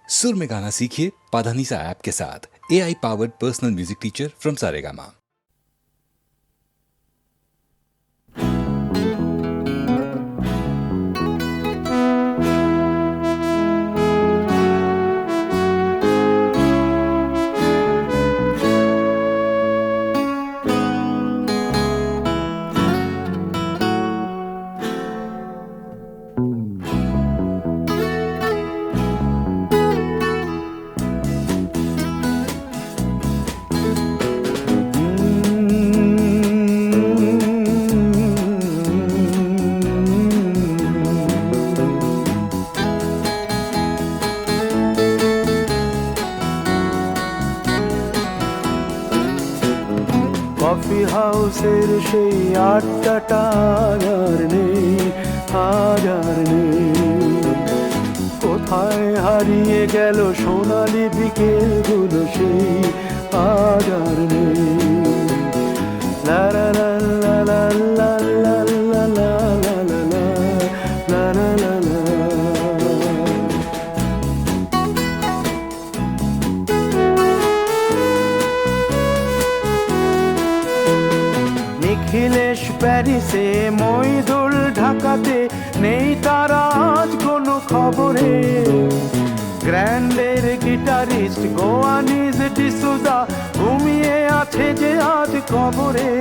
सुर में गाना सीखिए पाधानीसा ऐप के साथ। AI powered personal music teacher from Saregama. Coffee হাউসের সেই আড্ডাটা আর নেই, আজ আর নেই। কোথায় হারিয়ে গেল সোনালি বিকেলগুলো সেই আজ আর নেই। লা লা লা লা লা লা লা লা লা লা লা লা লা লা। নিখিলেশ প্যারিসে, মইদুল ঢাকাতে, নেই তারা আজ কোনো খবরে। গ্র্যান্ডের গিটারিস্ট গোয়ানিজ ডিসুজা ঘুমিয়ে আছে যে আজ কবরে।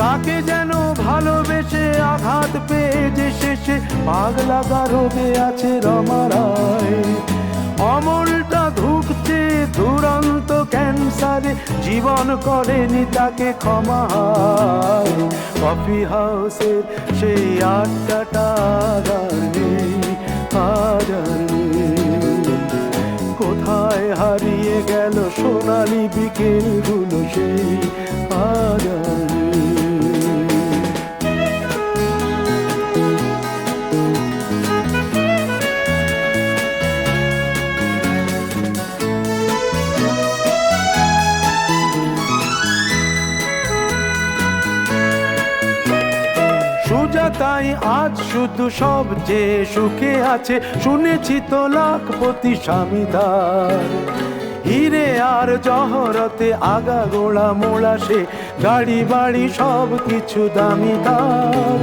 কাকে যেন ভালোবেসে আঘাত পেয়ে যে শেষে পাগলা গারদে আছে রমারায়। অমলটা ধুকছে দুরন্ত ক্যান্সারে, জীবন করেনি তাকে ক্ষমা। কফি হাউসের সেই আড্ডাটা আর নেই, আজ আর নেই। কোথায় হারিয়ে গেল সোনালি বিকেলগুলো সেই আজ আর নেই। তাই আজ শুধু সবচেয়ে সুখে আছে, শুনেছি তো লাখপতি স্বামী তার। হিরে আর জহরতে আগা গোড়া মোড়া সে, গাড়ি বাড়ি সব কিছু দামি তার।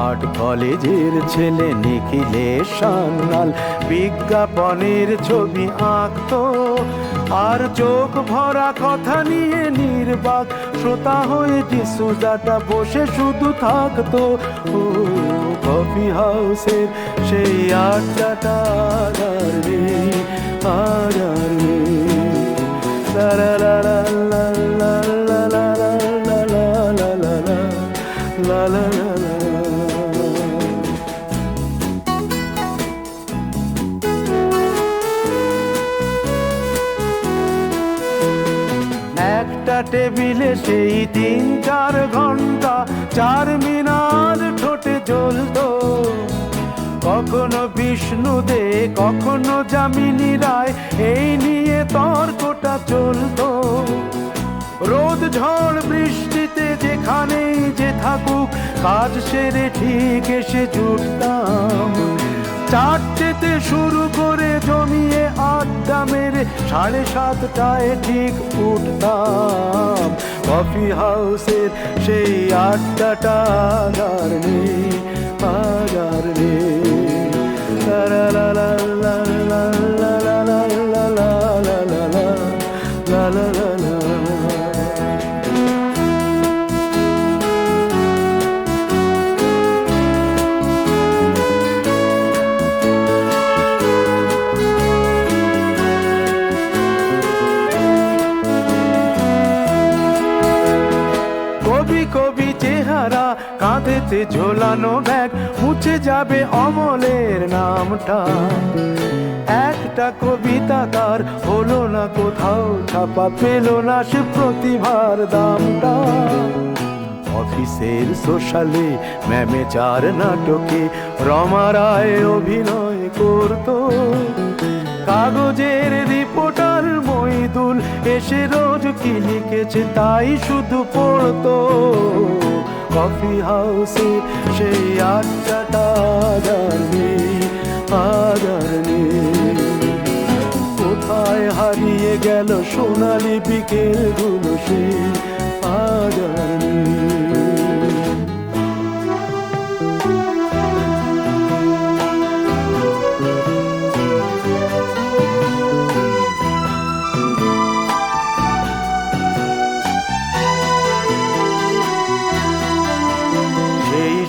আর্ট কলেজের ছেলে নিখিলেশ সান্যাল বিজ্ঞাপনের ছবি আঁকতো, আর চোখ ভরা কথা নিয়ে নির্বাক শ্রোতা হয়ে ডিসুজাটা বসে শুধু থাকতো। ও কফি হাউসের সেই আড্ডাটা আর নেই, আর নেই। লা লা লা লা লা লা লা লা লা লা লা লা লা লা লা। একটা টেবিলে সেই 3-4 ঘন্টা চারমিনার ঠোঁটে জ্বলতো। কখনো বিষ্ণু দে, কখনো যামিনী রায়, এই নিয়ে তর্কটা চলতো। রোদ ঝড় বৃষ্টিতে যেখানেই যে থাকুক, কাজ সেরে ঠিক এসে জুটতাম। 4টেতে শুরু করে জমিয়ে আড্ডা মেরে 7:30টায় ঠিক উঠতাম। কফি হাউসের সেই আড্ডাটা আর নেই, আজ আর নেই। লা লা লা লা লা লা লা লা লা লা লা লা লা লা। কবি চেহারা, কাঁধেতে ঝোলানো ব্যাগ, মুছে যাবে অমলের নামটা। একটা কবিতা তার হলো না কোথাও ছাপা, পেল না সে প্রতিভার দামটা। অফিসের সোশ্যালে, ম্যামেচার নাটকে রমা রায় অভিনয় করতো। কাগজের রিপোর্টার মইদুল এসে রোজ কি লিখেছে তাই শুধু পড়তো। কফি হাউসে সেই আড্ডাটা আর নেই, আজ আর নেই। হারিয়ে গেল সোনালি বিকেলগুলো সেই আজ আর নেই।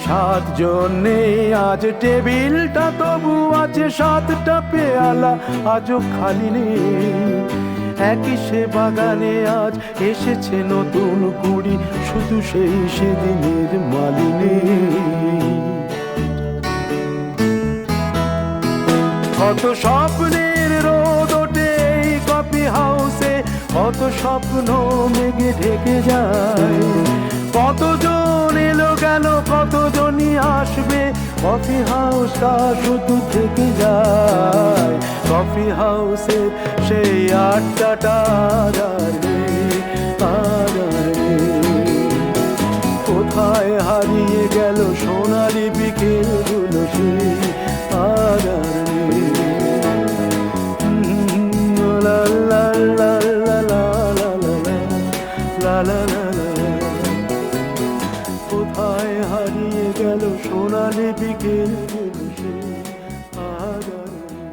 সাতজন নেই আজ টেবিলটা, তবু আছে সাতটা পেয়ালা আজও খালি নেই। একই সে বাগানে আজ এসেছে নতুন কুড়ি, শুধু সেই সেদিনের মালিনী। কত স্বপ্নের রোদ ওঠে এই কফি হাউসে, কত স্বপ্ন মেঘে ঢেকে যায়। কতজন এলো গেল, কতজনই আসবে, কফি হাউসটা শুধু থেকে যায়। কফি হাউসে সেই আড্ডাটা আর নেই, আর নেই। কোথায় হারিয়ে গেল সোনালি বিকেলগুলো সেই আর নেই। লা লা লা লা লা লা লা লা লা লা। কোথায় হারিয়ে গেল সোনালি বিকেলগুলো সেই আজ আর নেই।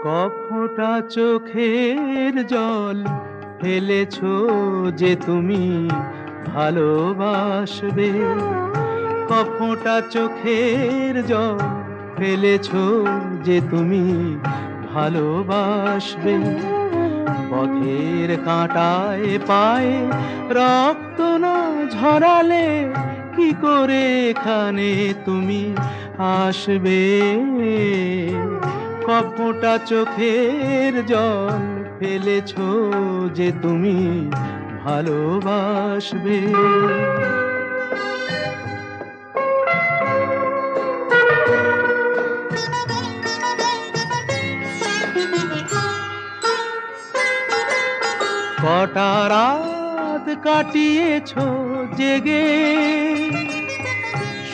কফোটা চোখের জল ফেলেছো যে তুমি ভালোবাসবে। কফোটা চোখের জল ফেলেছো যে তুমি ভালোবাসবে। পথের কাঁটায় পায়ে রক্ত না ঝরালে কি করে এখানে তুমি আসবে। কফোটা চোখের জল ফেলেছো যে তুমি ভালোবাসবে। কটা রাত কাটিয়েছো জেগে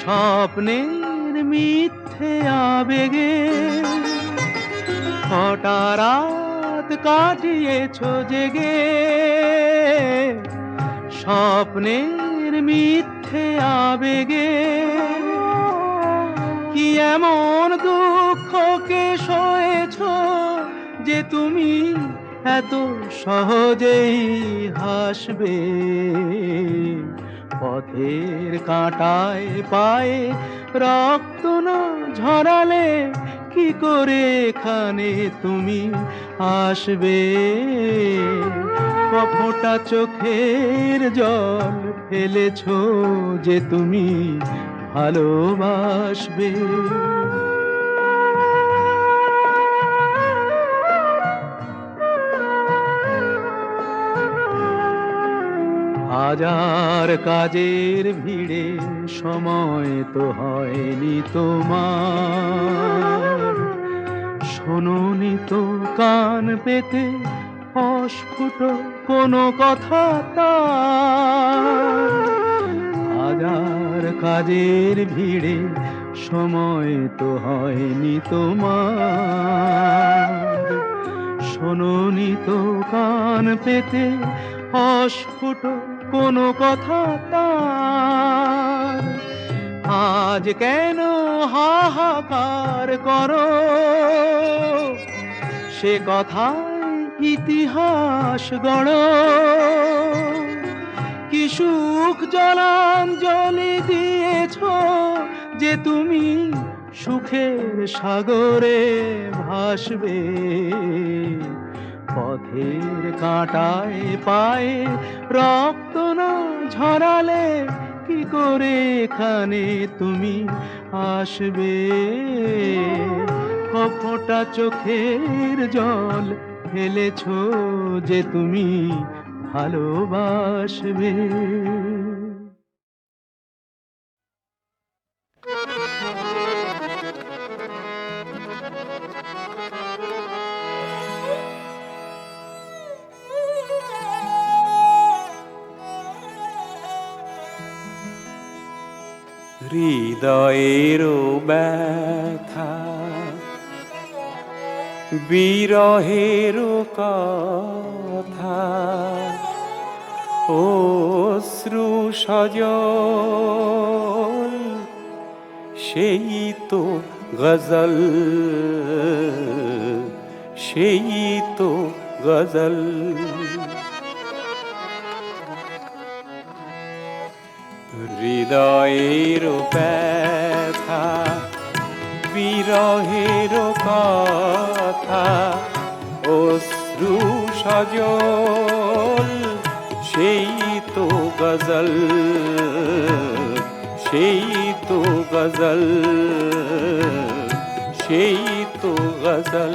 স্বপ্নের মিথ্যে আবেগে। কটা রাত কাটিয়েছো জেগে স্বপ্নের মিথ্যে আবেগে। কি এমন দুঃখকে সয়েছো যে তুমি এত সহজেই হাসবে। পথের কাঁটায় পায়ে রক্ত না ঝরালে কি করে এখানে তুমি আসবে। কফোটা চোখের জল ফেলেছো যে তুমি ভালোবাসবে। হাজার কাজের ভিড়ে সময় তো হয়নি তোমার। শোনোনি তো কান পেতে অস্ফুট কোনো কথা তার। হাজার কাজের ভিড়ে সময় তো হয়নি তোমার। শোনোনি তো কান পেতে অস্ফুট কোনো কথা তার। আজ কেন হাহাকার করো সে কথায় ইতিহাস গড়ো। কি সুখ জলাঞ্জলি দিয়েছো যে তুমি সুখের সাগরে ভাসবে। পথের কাঁটায় পায়ে রক্ত না ঝরালে কি করে এখানে তুমি আসবে। কফোটা চোখের জল ফেলেছো যে তুমি ভালোবাসবে। হৃদয়েরও ব্যথা বিরহেরও কথা অশ্রু সজল সেই তো গজল সেই তো গজল হৃদয়ের ব্যথা বিরহের কথা অশ্রু সজল সেই তো গজল সেই তো গজল সেই তো গজল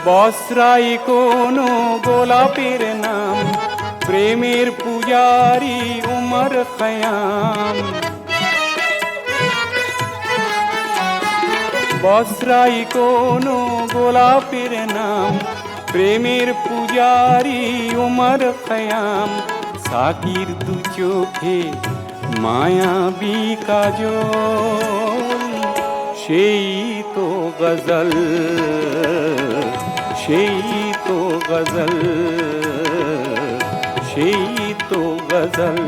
বসরাই কোনো গোলাপের নাম প্রেমের পূজারি উমর খয়াম বসরাই কোনো গোলাপের নাম প্রেমের পূজারি উমর খয়াম সাকির দু চোখে মায়াবী কাজল সেই তো গজল সেই তো গজল সেই তো গজল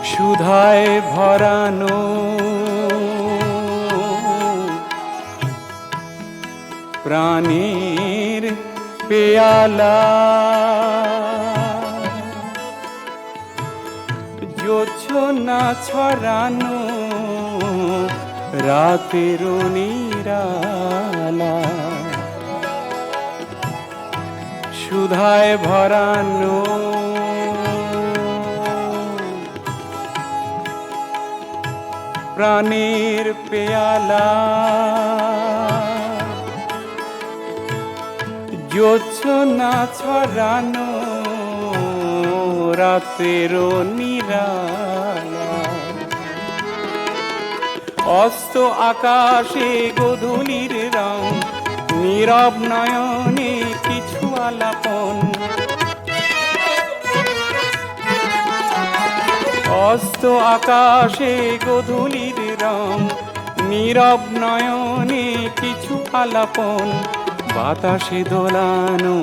সুধায় ভরানো প্রাণের পেয়ালা জোছনা ছড়ানো রাতের নিরালা সুধায় ভরানো প্রাণের পেয়ালা জোছনা ছড়ানো রাতের নিরালা অস্ত আকাশে গোধূলির রং নীরব নয়নে কিছু আলাপন অস্ত আকাশে গোধূলির রং নীরব নয়নে কিছু আলাপন বাতাসে দোলানো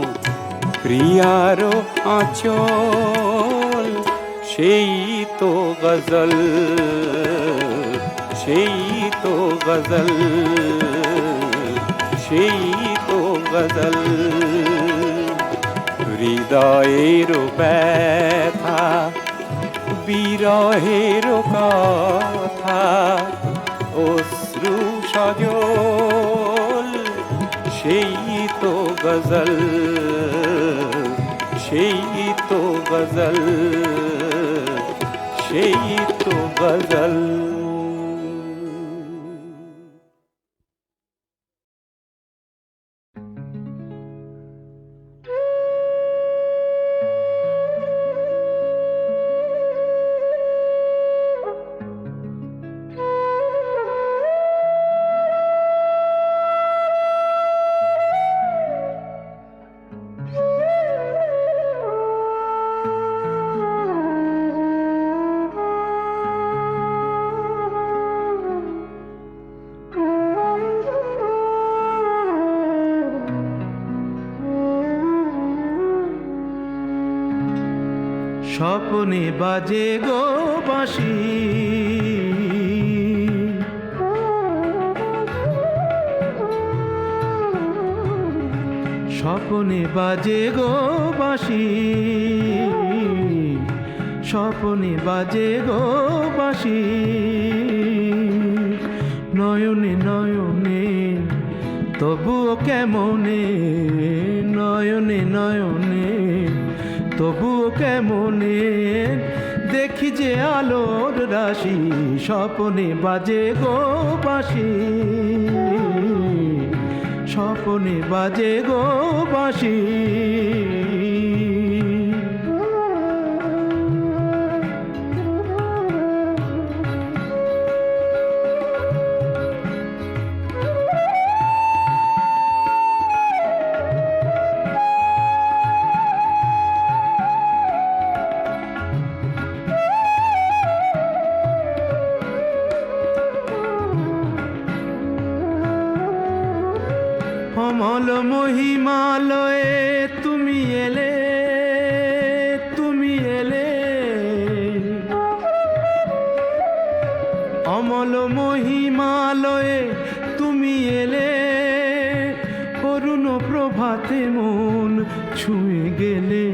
প্রিয়ারো আঁচল সেই তো গজল সেই তো গজল সেই তো গজল হৃদয়ের ব্যথা বিরহের কথা অশ্রু সজল সেই তো গজল সেই তো গজল সেই তো গজল স্বপ্নে বাজে গো বাঁশি স্বপ্নে বাজে গো বাঁশি স্বপ্নে বাজে গো বাঁশি নয়নে নয়নে তবুও কেমনে নয়নে নয়নে তবুও কেমনে দেখি যে আলোর রাশি স্বপ্নে বাজে গো বাঁশি স্বপ্নে বাজে গো বাঁশি অমল মহিমালয়ে তুমি এলে, তুমি এলে, অমল মহিমালয়ে তুমি এলে, অরুণ প্রভাতে মন ছুঁয়ে গেলে।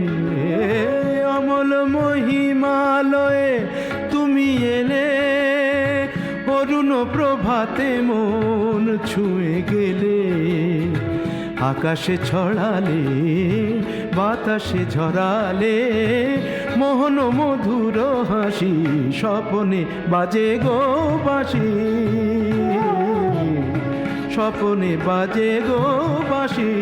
অমল মহিমালয়ে তুমি এলে, অরুণ প্রভাতে মন ছুঁয়ে গেলে। আকাশে ছড়ালে, বাতাসে ঝরালে, মোহন মধুর হাসি, স্বপনে বাজে গো বাঁশি, স্বপনে বাজে গো বাঁশি।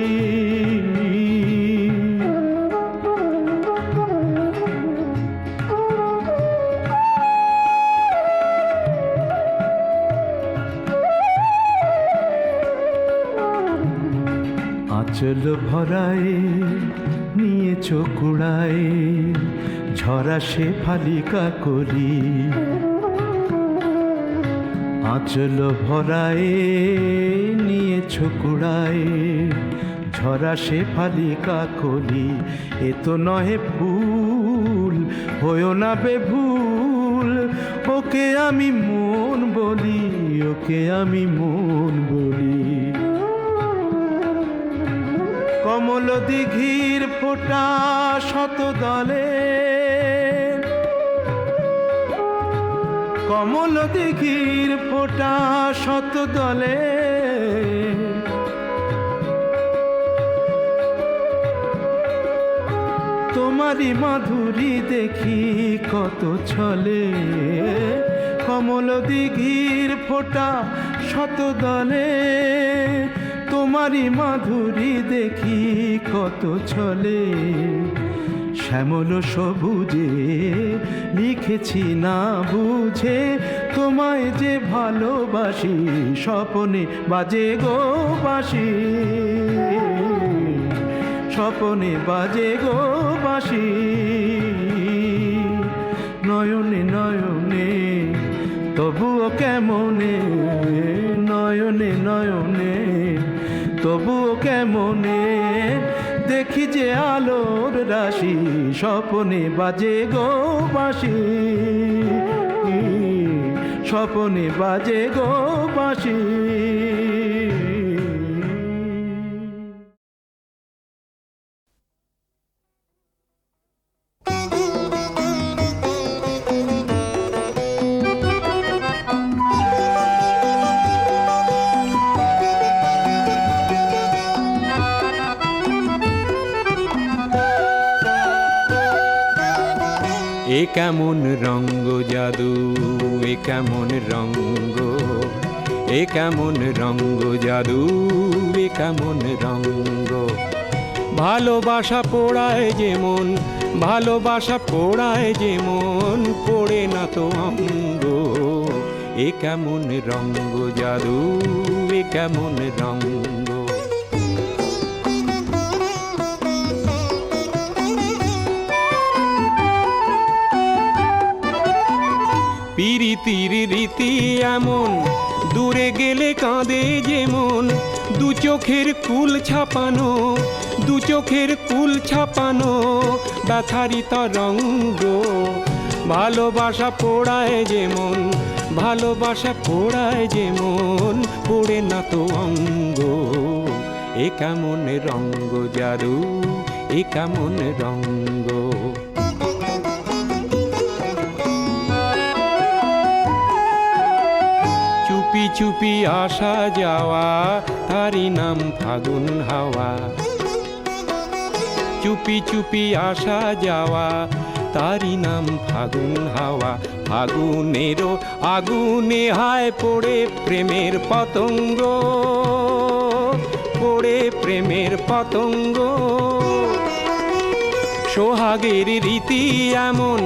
আঁচল ভরায় নিয়েছ কুড়ায়, ঝরা সে ফালিকা করি। আঁচল ভরায় নিয়েছ কুড়ায়, ঝরা সে ফালিকা কলি। এ তো নহে ফুল, হয়েও না বেভুল, ওকে আমি মন বলি, ওকে আমি মন বলি। কমল দিঘির ফোঁটা শত দলে, কমল দিঘির ফোঁটা শত দলে, তোমারই মাধুরী দেখি কত ছলে। কমল দিঘির ফোঁটা শত দলে, তোমারই মাধুরী দেখি কত ছলে। শ্যামল সবুজে লিখেছি না বুঝে, তোমায় যে ভালোবাসি, স্বপনে বাজে গো বাঁশি, স্বপনে বাজে গো বাঁশি। নয়নে নয়নে তবুও কেমনে, নয়নে নয়নে তবুও কেমনে, দেখি যে আলোর রাশি, স্বপনে বাজে গো বাঁশি, স্বপনে বাজে গো বাঁশি। এ কেমন রঙ্গ জাদু, এ কেমন রঙ্গ, এ কেমন রঙ্গ জাদু, এ কেমন রঙ্গ। ভালোবাসা পোড়ায় যেমন, ভালোবাসা পোড়ায় যেমন, পোড়ে না তো অঙ্গ। এ কেমন রঙ্গ জাদু, এ কেমন রঙ্গ। পিরিতির রীতি এমন, দূরে গেলে কাঁদে যেমন, দু চোখের কুল ছাপানো, দু চোখের কুল ছাপানো, ব্যথারি তরঙ্গ। ভালোবাসা পোড়ায় যেমন, ভালোবাসা পোড়ায় যেমন, পোড়ে না তো অঙ্গ। এ কেমন রঙ্গ জাদু, এ কেমন রঙ্গ। চুপি চুপি আসা যাওয়া, তারি নাম ফাগুন হাওয়া। চুপি চুপি আসা যাওয়া, তারি নাম ফাগুন হাওয়া। ফাগুনেরও আগুনে হায় পড়ে প্রেমের পতঙ্গ, পড়ে প্রেমের পতঙ্গ। সোহাগের রীতি এমন,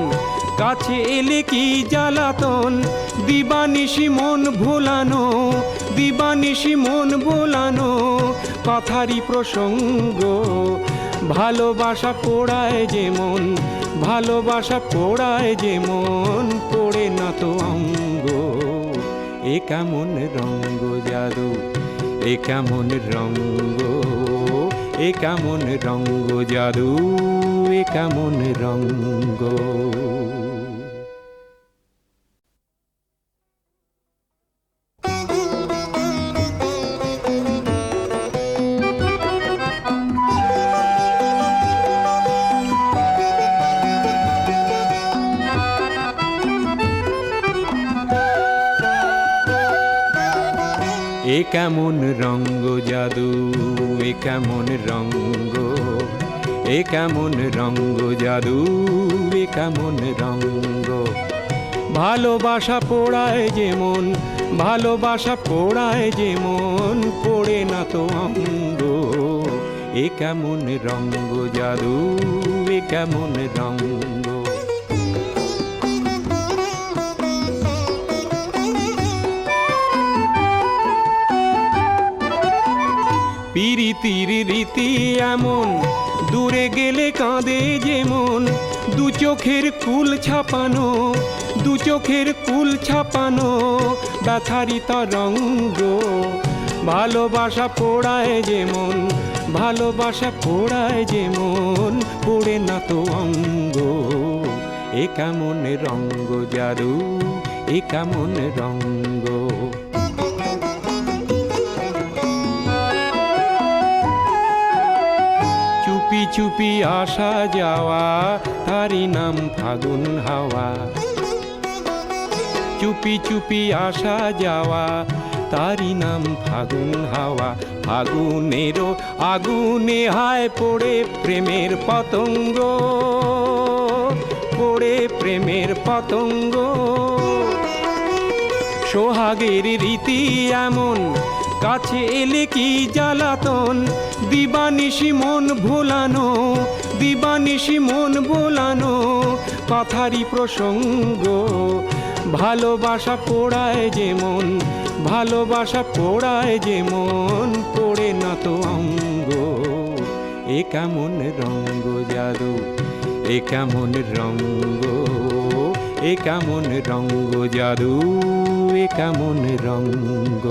কাছে এলে কি জ্বালাতন, দিবানিশি মন ভোলানো, দিবানিশি মন ভোলানো, কথারই প্রসঙ্গ। ভালোবাসা পোড়ায় যেমন, ভালোবাসা পোড়ায় যেমন, পোড়ে না তো অঙ্গ। এ কেমন রঙ্গ জাদু, এ এ কেমন রঙ্গ, এ কেমন রঙ্গ জাদু, এ কেমন রঙ্গ। এ কেমন রঙ্গ জাদু, এ কেমন রঙ্গ, এ কেমন রঙ্গ জাদু, এ কেমন রঙ্গ। ভালোবাসা পোড়ায় যেমন, ভালোবাসা পোড়ায় যেমন, পোড়ে না তো অঙ্গ। এ কেমন রঙ্গ জাদু, এ কেমন রঙ্গ। পিরিতির রীতি এমন, দূরে গেলে কাঁদে যেমন, দু চোখের কুল ছাপানো, দু চোখের কুল ছাপানো ব্যথারি তরঙ্গ। ভালোবাসা পোড়ায় যেমন, ভালোবাসা পোড়ায় যেমন, পোড়ে না তো অঙ্গ। এ কেমন রঙ্গ জাদু, এ কেমন রঙ্গ। চুপি চুপি আসা যাওয়া, তারি নাম ফাগুন হাওয়া। চুপি চুপি আসা যাওয়া, তারি নাম ফাগুন হাওয়া। ফাগুনেরও আগুনে হায় পড়ে প্রেমের পতঙ্গ, পড়ে প্রেমের পতঙ্গ। সোহাগের রীতি এমন, কাছে এলে কি জ্বালাতন, দিবানিশি মন ভোলানো, দিবানিশি মন ভোলানো কথারই প্রসঙ্গ। ভালোবাসা পোড়ায় যেমন, ভালোবাসা পোড়ায় যেমন, পোড়ে না তো অঙ্গ। এ কেমন রঙ্গ জাদু, এ কেমন রঙ্গ, এ কেমন রঙ্গ জাদু, এ কেমন রঙ্গ।